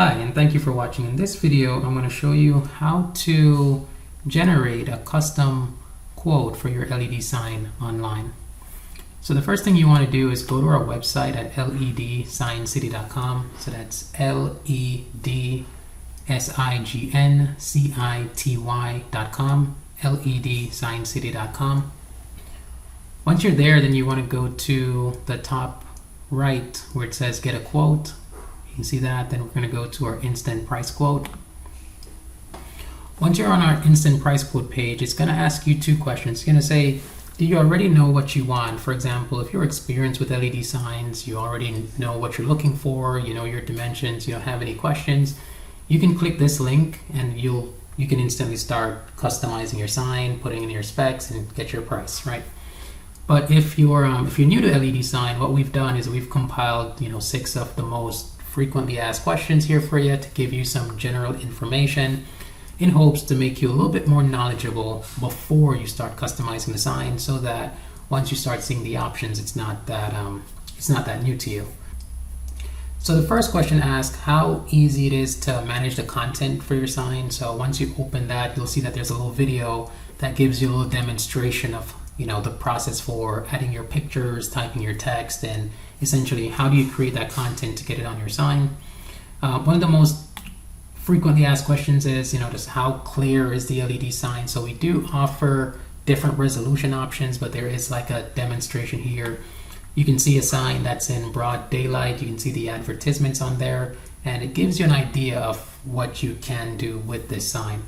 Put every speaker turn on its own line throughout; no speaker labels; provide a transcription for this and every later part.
Hi, and thank you for watching. In this video, I'm going to show you how to generate a custom quote for your LED sign online. So the first thing you want to do is go to our website at ledsigncity.com. So that's ledsigncity.com, ledsigncity.com. Once you're there, then you want to go to the top right where it says get a quote. You can see that. Then we're going to go to our instant price quote. Once you're on our instant price quote page, it's going to ask you two questions. It's going to say, do you already know what you want? For example, if you're experienced with LED signs, you already know what you're looking for, you know your dimensions, you don't have any questions, you can click this link and you can instantly start customizing your sign, putting in your specs, and get your price, right? But if you're new to LED sign, what we've done is we've compiled 6 of the most frequently asked questions here for you to give you some general information in hopes to make you a little bit more knowledgeable before you start customizing the sign, so that once you start seeing the options, it's not that new to you. So the first question asks how easy it is to manage the content for your sign. So once you open that, you'll see that there's a little video that gives you a little demonstration of the process for adding your pictures, typing your text, and essentially how do you create that content to get it on your sign. One of the most frequently asked questions is, just how clear is the LED sign? So we do offer different resolution options, but there is like a demonstration here. You can see a sign that's in broad daylight. You can see the advertisements on there, and it gives you an idea of what you can do with this sign.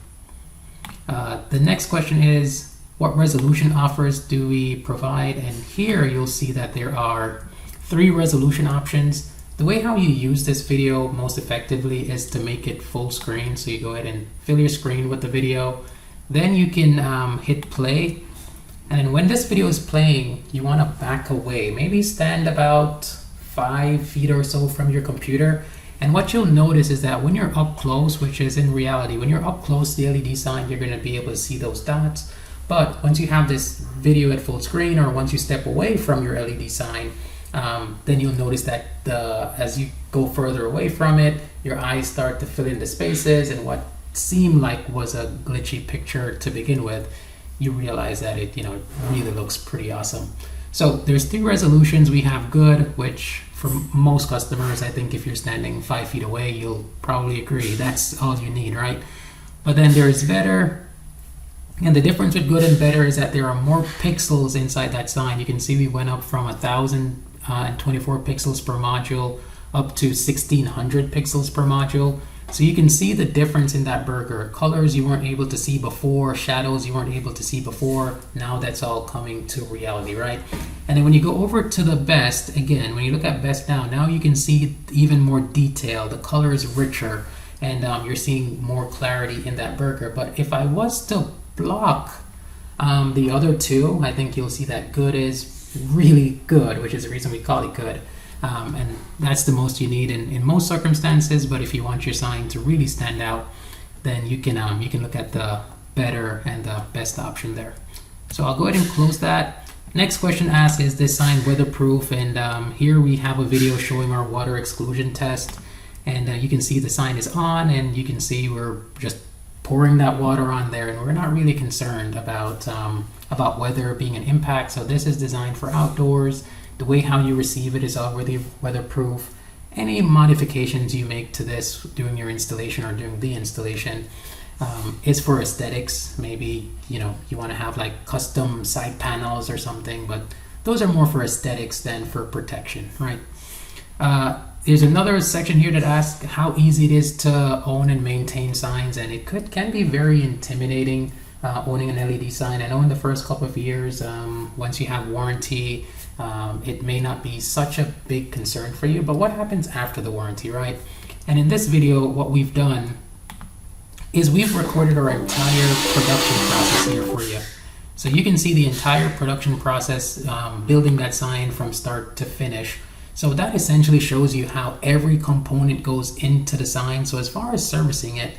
The next question is, what resolution offers do we provide? And here you'll see that there are 3 resolution options. The way how you use this video most effectively is to make it full screen. So you go ahead and fill your screen with the video. Then you can hit play. And then when this video is playing, you want to back away. Maybe stand about 5 feet or so from your computer. And what you'll notice is that when you're up close, which is in reality, when you're up close to the LED sign, you're going to be able to see those dots. But once you have this video at full screen, or once you step away from your LED sign, then you'll notice that as you go further away from it, your eyes start to fill in the spaces, and what seemed like was a glitchy picture to begin with, you realize that it really looks pretty awesome. So there's 3 resolutions. We have good, which for most customers, I think if you're standing 5 feet away, you'll probably agree that's all you need, right? But then there's better. And the difference with good and better is that there are more pixels inside that sign. You can see we went up from 1,024 pixels per module up to 1,600 pixels per module. So you can see the difference in that burger. Colors you weren't able to see before, shadows you weren't able to see before. Now that's all coming to reality, right? And then when you go over to the best, again, when you look at best now you can see even more detail. The color is richer, and you're seeing more clarity in that burger. But if I was to block the other 2, I think you'll see that good is really good, which is the reason we call it good. And that's the most you need in most circumstances. But if you want your sign to really stand out, then you can look at the better and the best option there. So I'll go ahead and close that. Next question asks, is this sign weatherproof? And here we have a video showing our water exclusion test, and you can see the sign is on, and you can see we're just pouring that water on there, and we're not really concerned about weather being an impact. So this is designed for outdoors. The way how you receive it is already weatherproof. Any modifications you make to this during your installation or during the installation is for aesthetics. Maybe you want to have like custom side panels or something, but those are more for aesthetics than for protection, right? There's another section here that asks how easy it is to own and maintain signs, and it can be very intimidating owning an LED sign. I know in the first couple of years, once you have warranty, it may not be such a big concern for you, but what happens after the warranty, right? And in this video, what we've done is we've recorded our entire production process here for you. So you can see the entire production process, building that sign from start to finish. So that essentially shows you how every component goes into the sign. So as far as servicing it,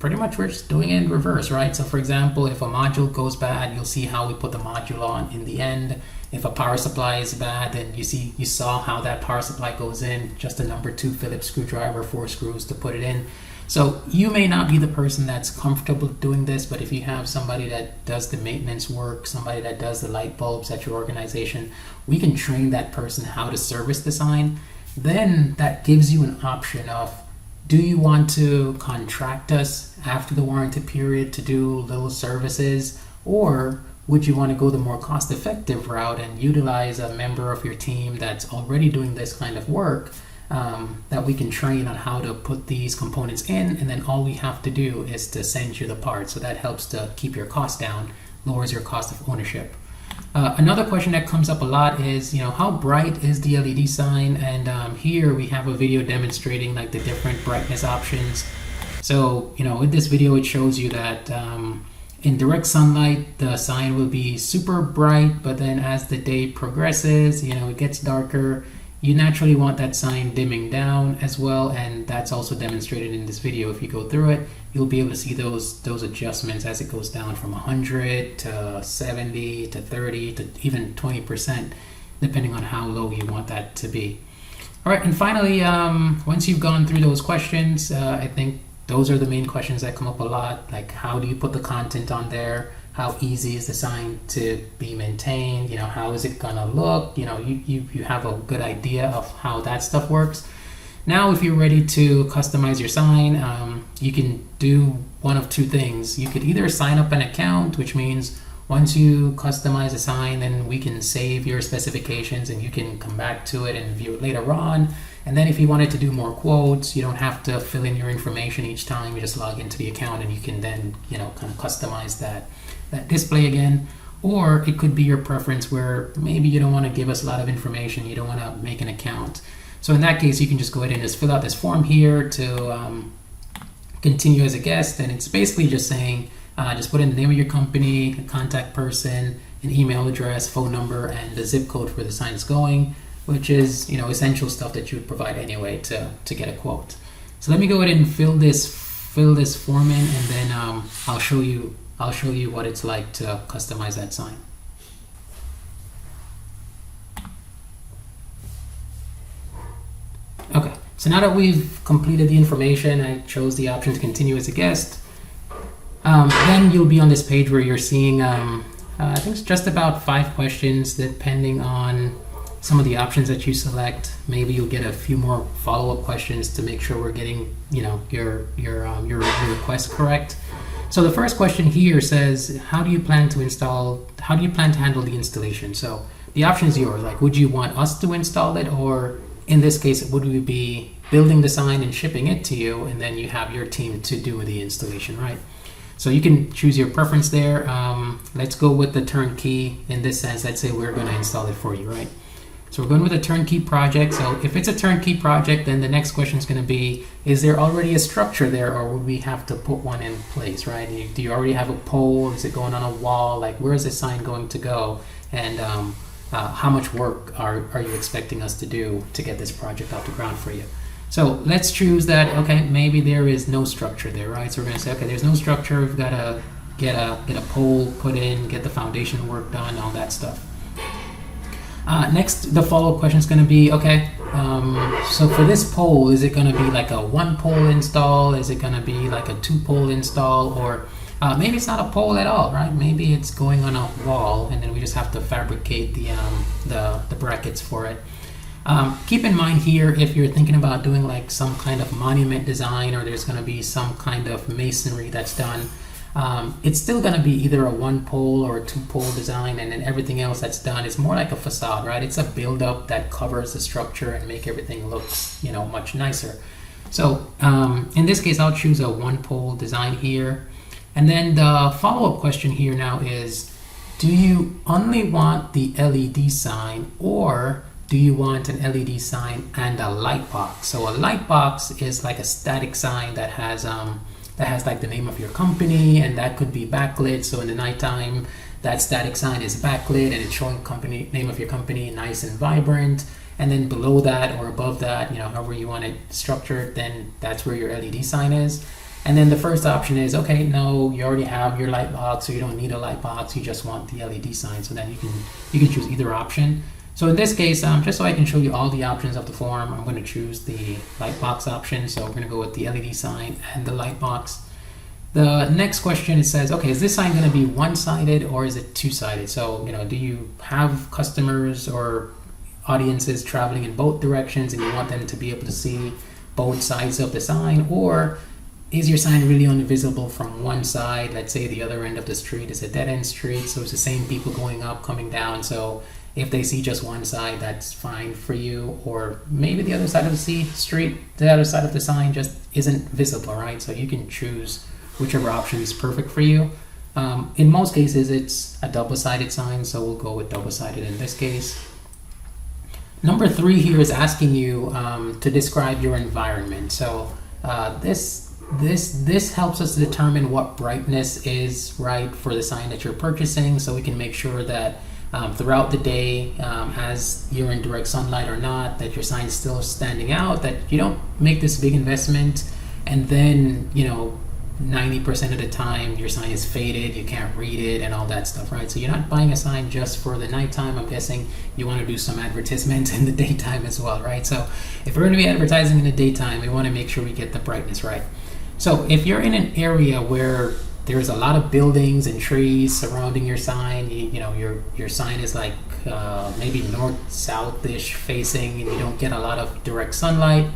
pretty much we're just doing it in reverse, right? So for example, if a module goes bad, you'll see how we put the module on in the end. If a power supply is bad, then you saw how that power supply goes in, just a number 2 Phillips screwdriver, 4 screws to put it in. So you may not be the person that's comfortable doing this, but if you have somebody that does the maintenance work, somebody that does the light bulbs at your organization, we can train that person how to service the sign. Then that gives you an option of, do you want to contract us after the warranty period to do little services, or would you want to go the more cost-effective route and utilize a member of your team that's already doing this kind of work, that we can train on how to put these components in, and then all we have to do is to send you the parts. So that helps to keep your cost down, lowers your cost of ownership. Another question that comes up a lot is, how bright is the LED sign? And here we have a video demonstrating like the different brightness options. So, with this video, it shows you that in direct sunlight, the sign will be super bright, but then as the day progresses, it gets darker. You naturally want that sign dimming down as well, and that's also demonstrated in this video. If you go through it, you'll be able to see those adjustments as it goes down from 100 to 70 to 30 to even 20%, depending on how low you want that to be. All right, and finally, once you've gone through those questions, I think those are the main questions that come up a lot, like how do you put the content on there? How easy is the sign to be maintained? How is it gonna look? You have a good idea of how that stuff works. Now, if you're ready to customize your sign, you can do one of two things. You could either sign up an account, which means once you customize a sign, then we can save your specifications and you can come back to it and view it later on. And then if you wanted to do more quotes, you don't have to fill in your information each time. You just log into the account and you can then, kind of customize that display again. Or it could be your preference where maybe you don't want to give us a lot of information. You don't want to make an account. So in that case, you can just go ahead and just fill out this form here to continue as a guest. And it's basically just saying, just put in the name of your company, a contact person, an email address, phone number, and the zip code where the sign is going, which is essential stuff that you would provide anyway to get a quote. So let me go ahead and fill this form in, and then I'll show you what it's like to customize that sign. Okay, so now that we've completed the information, I chose the option to continue as a guest. Then you'll be on this page where you're seeing, I think it's just about 5 questions, depending on some of the options that you select. Maybe you'll get a few more follow-up questions to make sure we're getting, your request correct. So the first question here says, how do you plan to handle the installation? So the option is yours. Like, would you want us to install it, or in this case, would we be building the sign and shipping it to you, and then you have your team to do the installation, right? So you can choose your preference there. Let's go with the turnkey in this sense. Let's say we're going to install it for you, right? So we're going with a turnkey project. So if it's a turnkey project, then the next question is going to be, is there already a structure there, or would we have to put one in place, right? Do you already have a pole? Is it going on a wall? Like, where is this sign going to go? And how much work are you expecting us to do to get this project off the ground for you? So let's choose that, okay, maybe there is no structure there, right? So we're going to say, okay, there's no structure. We've got to get a pole put in, get the foundation work done, all that stuff. Next, the follow-up question is going to be, okay, so for this pole, is it going to be like a 1-pole install? Is it going to be like a 2-pole install? Or maybe it's not a pole at all, right? Maybe it's going on a wall, and then we just have to fabricate the brackets for it. Keep in mind here, if you're thinking about doing like some kind of monument design, or there's going to be some kind of masonry that's done, it's still going to be either a 1-pole or a 2-pole design, and then everything else that's done is more like a facade, right? It's a build-up that covers the structure and make everything look, much nicer. So in this case, I'll choose a 1-pole design here. And then the follow-up question here now is, do you only want the LED sign, or do you want an LED sign and a light box? So a light box is like a static sign that has like the name of your company, and that could be backlit. So in the nighttime, that static sign is backlit and it's showing name of your company, nice and vibrant. And then below that or above that, however you want it structured, then that's where your LED sign is. And then the first option is, okay, no, you already have your light box, so you don't need a light box. You just want the LED sign. So then you can choose either option. So in this case, just so I can show you all the options of the form, I'm going to choose the light box option. So we're going to go with the LED sign and the light box. The next question, it says, okay, is this sign going to be one-sided or is it two-sided? So, do you have customers or audiences traveling in both directions and you want them to be able to see both sides of the sign, or is your sign really only visible from one side? Let's say the other end of the street is a dead-end street, so it's the same people going up, coming down. So if they see just one side, that's fine for you. Or maybe the other side of the street, the other side of the sign just isn't visible, right? So you can choose whichever option is perfect for you. In most cases, it's a double-sided sign, so we'll go with double-sided in this case. Number 3 here is asking you to describe your environment. So this helps us determine what brightness is right for the sign that you're purchasing, so we can make sure that throughout the day, as you're in direct sunlight or not, that your sign is still standing out, that you don't make this big investment and then 90% of the time your sign is faded, you can't read it and all that stuff, right? So you're not buying a sign just for the nighttime. I'm guessing you want to do some advertisement in the daytime as well, right? So if we're going to be advertising in the daytime, we want to make sure we get the brightness right. So if you're in an area where there's a lot of buildings and trees surrounding your sign, your sign is like maybe north-south-ish facing and you don't get a lot of direct sunlight,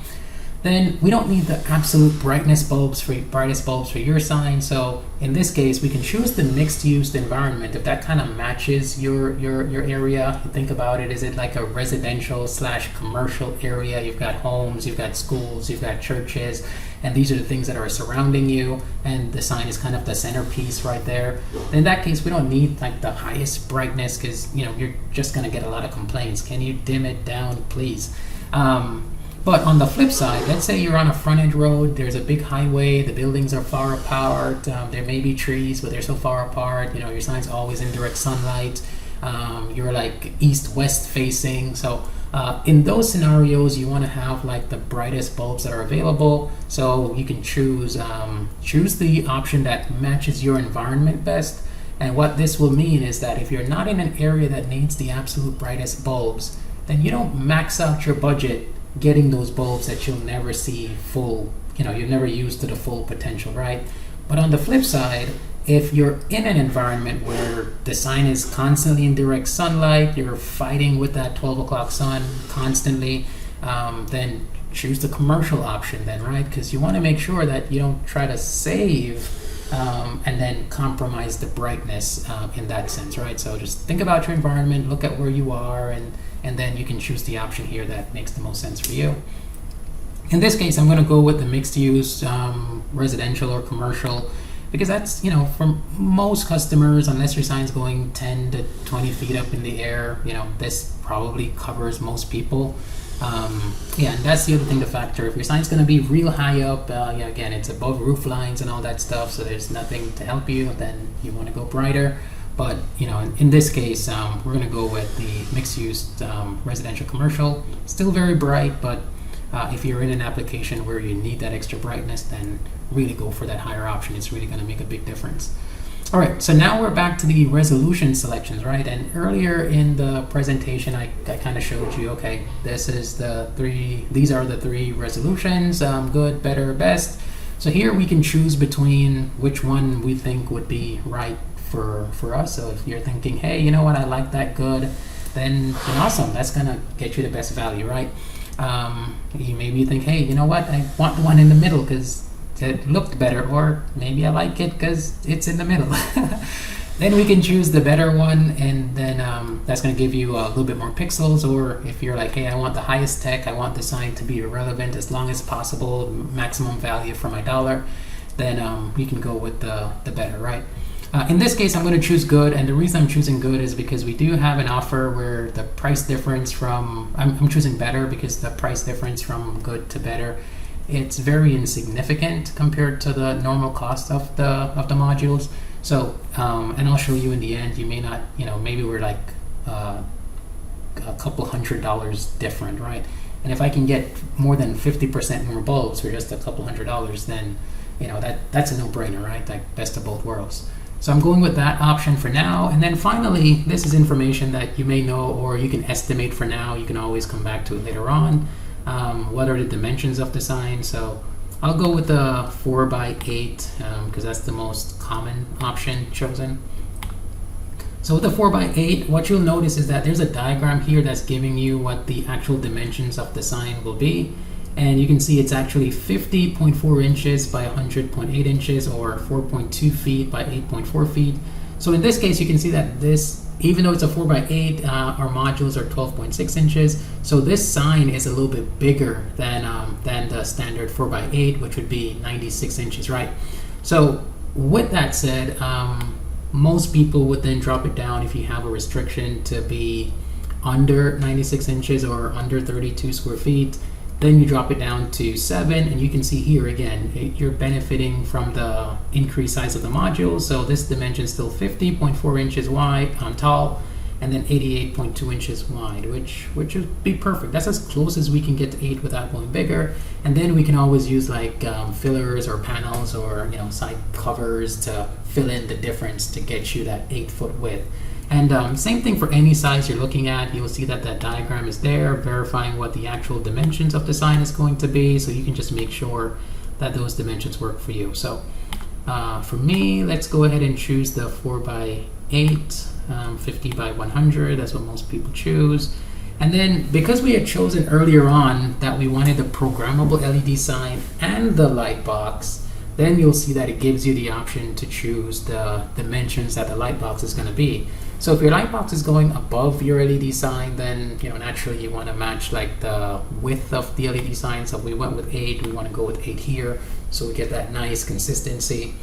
then we don't need the absolute brightest bulbs for your sign. So in this case, we can choose the mixed-use environment. If that kind of matches your area, think about it. Is it like a residential/commercial area? You've got homes, you've got schools, you've got churches, and these are the things that are surrounding you, and the sign is kind of the centerpiece right there. In that case, we don't need like the highest brightness because you're just gonna get a lot of complaints. Can you dim it down, please? But on the flip side, let's say you're on a frontage road, there's a big highway, the buildings are far apart, there may be trees, but they're so far apart, your sign's always in direct sunlight, you're like east-west facing. So in those scenarios, you want to have like the brightest bulbs that are available. So you can choose the option that matches your environment best. And what this will mean is that if you're not in an area that needs the absolute brightest bulbs, then you don't max out your budget getting those bulbs that you'll never see full, you'll never use to the full potential, right? But on the flip side, if you're in an environment where the sign is constantly in direct sunlight, you're fighting with that 12 o'clock sun constantly, then choose the commercial option then, right? Because you want to make sure that you don't try to save and then compromise the brightness in that sense, right? So just think about your environment, look at where you are, and then you can choose the option here that makes the most sense for you. In this case, I'm going to go with the mixed use, residential or commercial, because that's, for most customers, unless your sign's going 10 to 20 feet up in the air, this probably covers most people. And that's the other thing to factor. If your sign's going to be real high up, again, it's above roof lines and all that stuff, so there's nothing to help you, then you want to go brighter. But in this case, we're going to go with the mixed-use residential commercial. Still very bright, but if you're in an application where you need that extra brightness, then really go for that higher option. It's really going to make a big difference. All right, so now we're back to the resolution selections, right? And earlier in the presentation, I kind of showed you, okay, these are the 3 resolutions, good, better, best. So here we can choose between which one we think would be right for us. So if you're thinking, hey, you know what, I like that good, then awesome, that's gonna get you the best value, right? You think, hey, you know what, I want the one in the middle because it looked better, or maybe I like it because it's in the middle. Then we can choose the better one, and then that's going to give you a little bit more pixels. Or if you're like, hey, I want the highest tech, I want the sign to be irrelevant as long as possible, maximum value for my dollar, then you can go with the better, right? In this case, I'm going to choose good, and the reason I'm choosing good is because we do have an offer where the price difference from, I'm choosing better because the price difference from good to better, it's very insignificant compared to the normal cost of the modules. So, and I'll show you in the end, you may not, maybe we're like a couple $100 different, right? And if I can get more than 50% more bulbs for just a couple $100, then that's a no-brainer, right? Like best of both worlds. So I'm going with that option for now. And then finally, this is information that you may know or you can estimate for now. You can always come back to it later on. What are the dimensions of the sign? So I'll go with the 4x8 because that's the most common option chosen. So with the 4x8, what you'll notice is that there's a diagram here that's giving you what the actual dimensions of the sign will be. And you can see it's actually 50.4 inches by 100.8 inches, or 4.2 feet by 8.4 feet. So in this case, you can see that this, even though it's a 4x8, our modules are 12.6 inches. So this sign is a little bit bigger than the standard 4x8, which would be 96 inches, right? So with that said, most people would then drop it down if you have a restriction to be under 96 inches or under 32 square feet. Then you drop it down to 7, and you can see here again, you're benefiting from the increased size of the module. So this dimension is still 50.4 inches wide, tall, and then 88.2 inches wide, which would be perfect. That's as close as we can get to 8 without going bigger. And then we can always use like fillers or panels or side covers to fill in the difference to get you that 8-foot width. And same thing for any size you're looking at. You'll see that that diagram is there, verifying what the actual dimensions of the sign is going to be, so you can just make sure that those dimensions work for you. So for me, let's go ahead and choose the 4x8, 50 by 100. That's what most people choose. And then because we had chosen earlier on that we wanted the programmable LED sign and the light box, then you'll see that it gives you the option to choose the dimensions that the light box is going to be. So if your light box is going above your LED sign, then naturally you want to match like the width of the LED sign. So if we went with 8, we want to go with 8 here, so we get that nice consistency.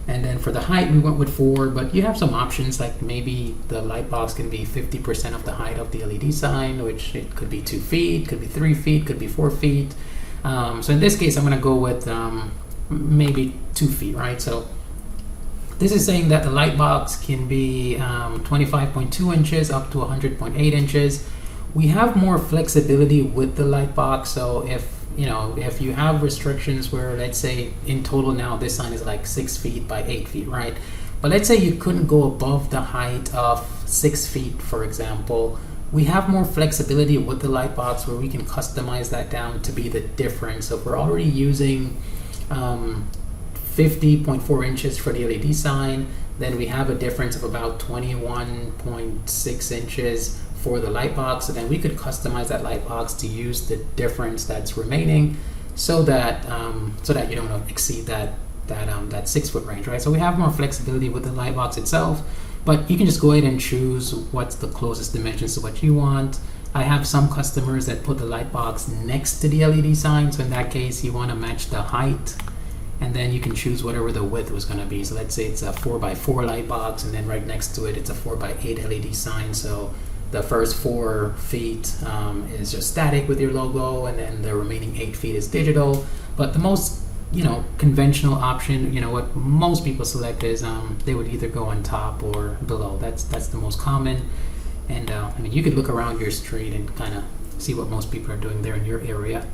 And then for the height, we went with 4, but you have some options, like maybe the light box can be 50% of the height of the LED sign, which it could be 2 feet, could be 3 feet, could be 4 feet. So in this case, I'm going to go with maybe 2 feet, right? So this is saying that the light box can be 25.2 inches up to 100.8 inches. We have more flexibility with the light box. So if you have restrictions where, let's say in total now this sign is like 6 feet by 8 feet, right? But let's say you couldn't go above the height of 6 feet, for example. We have more flexibility with the light box where we can customize that down to be the difference. So if we're already using 50.4 inches for the LED sign, then we have a difference of about 21.6 inches for the light box. So then we could customize that light box to use the difference that's remaining, so that you don't exceed that 6-foot range, right? So we have more flexibility with the light box itself, but you can just go ahead and choose what's the closest dimensions to what you want. I have some customers that put the light box next to the LED sign, so in that case you want to match the height, and then you can choose whatever the width was going to be. So let's say it's a 4x4 light box, and then right next to it it's a 4x8 LED sign. So the first 4 feet is just static with your logo, and then the remaining 8 feet is digital. But the most conventional option, what most people select is they would either go on top or below. That's the most common. And you could look around your street and kind of see what most people are doing there in your area.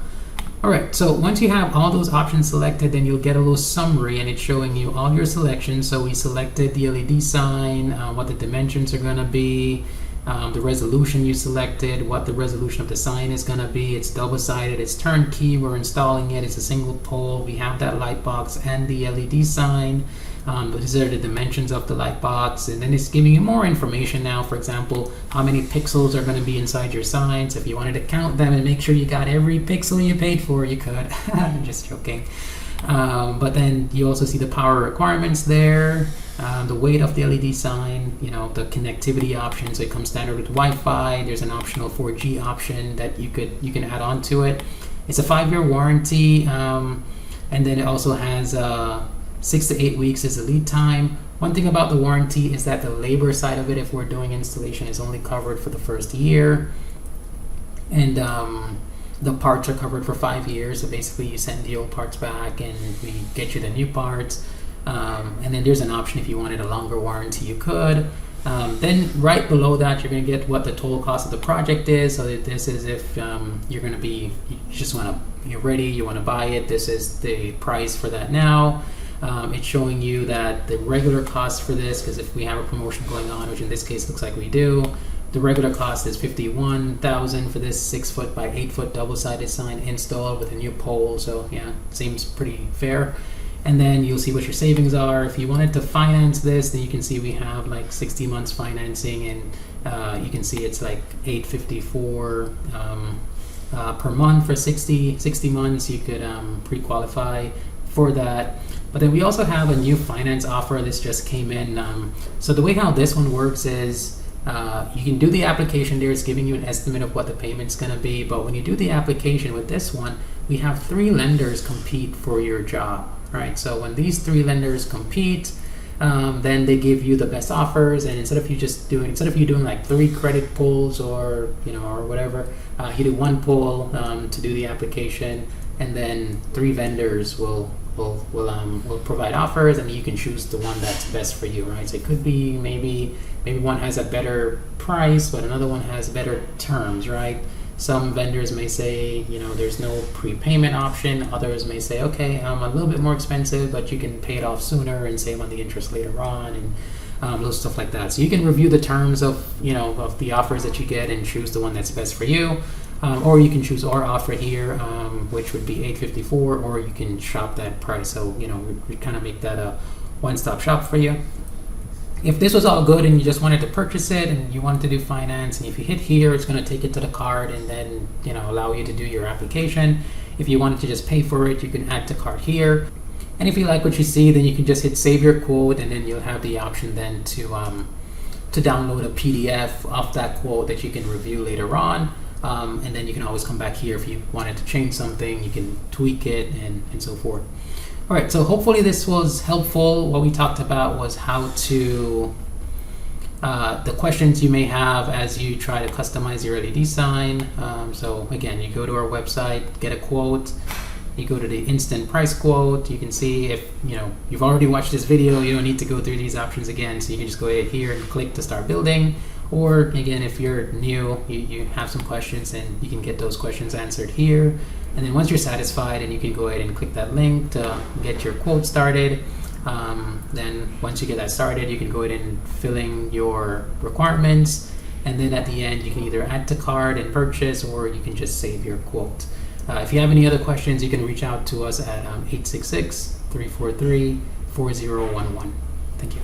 All right, so once you have all those options selected, then you'll get a little summary, and it's showing you all your selections. So we selected the LED sign, what the dimensions are going to be, the resolution you selected, what the resolution of the sign is going to be. It's double-sided, it's turnkey, we're installing it, it's a single pole. We have that light box and the LED sign. These are the dimensions of the light box, and then it's giving you more information now. For example, how many pixels are going to be inside your signs. If you wanted to count them and make sure you got every pixel you paid for, you could. I'm just joking. But then you also see the power requirements there, the weight of the LED sign, the connectivity option. So it comes standard with Wi-Fi. There's an optional 4G option that you can add on to it. It's a 5-year warranty, and then it also has 6 to 8 weeks is the lead time. One thing about the warranty is that the labor side of it, if we're doing installation, is only covered for the first year, and the parts are covered for 5 years. So basically you send the old parts back and we get you the new parts, and then there's an option if you wanted a longer warranty, you could. Then right below that, you're going to get what the total cost of the project is. So this is if you just want to you're ready, you want to buy it, this is the price for that now. It's showing you that the regular cost for this, because if we have a promotion going on, which in this case looks like we do, the regular cost is $51,000 for this 6 foot by 8 foot double-sided sign install with a new pole. So yeah, seems pretty fair. And then you'll see what your savings are. If you wanted to finance this, then you can see we have like 60 months financing, and you can see it's like $854 per month for 60 months. You could pre-qualify for that. But then we also have a new finance offer. This just came in. So the way how this one works is you can do the application there. It's giving you an estimate of what the payment's going to be. But when you do the application with this one, we have 3 lenders compete for your job. Right? So when these 3 lenders compete, then they give you the best offers. And instead of you doing like 3 credit pulls or whatever, you do 1 pull to do the application, and then 3 vendors will provide offers, and you can choose the one that's best for you, right? So it could be maybe one has a better price, but another one has better terms, right? Some vendors may say, there's no prepayment option. Others may say, okay, I'm a little bit more expensive, but you can pay it off sooner and save on the interest later on, and those stuff like that. So you can review the terms of the offers that you get and choose the one that's best for you. Or you can choose our offer here, which would be $854, or you can shop that price. So, we kind of make that a one-stop shop for you. If this was all good and you just wanted to purchase it and you wanted to do finance, and if you hit here, it's going to take it to the card and then, allow you to do your application. If you wanted to just pay for it, you can add to cart here. And if you like what you see, then you can just hit save your quote, and then you'll have the option then to download a PDF of that quote that you can review later on. And then you can always come back here if you wanted to change something. You can tweak it and so forth. All right, so hopefully this was helpful. What we talked about was how to the questions you may have as you try to customize your LED sign. So again, you go to our website, get a quote. You go to the instant price quote. You can see if you've already watched this video, you don't need to go through these options again. So you can just go ahead here and click to start building. Or again, if you're new, you have some questions, and you can get those questions answered here. And then once you're satisfied, and you can go ahead and click that link to get your quote started. Then once you get that started, you can go ahead and fill in your requirements. And then at the end, you can either add to cart and purchase, or you can just save your quote. If you have any other questions, you can reach out to us at 866-343-4011. Thank you.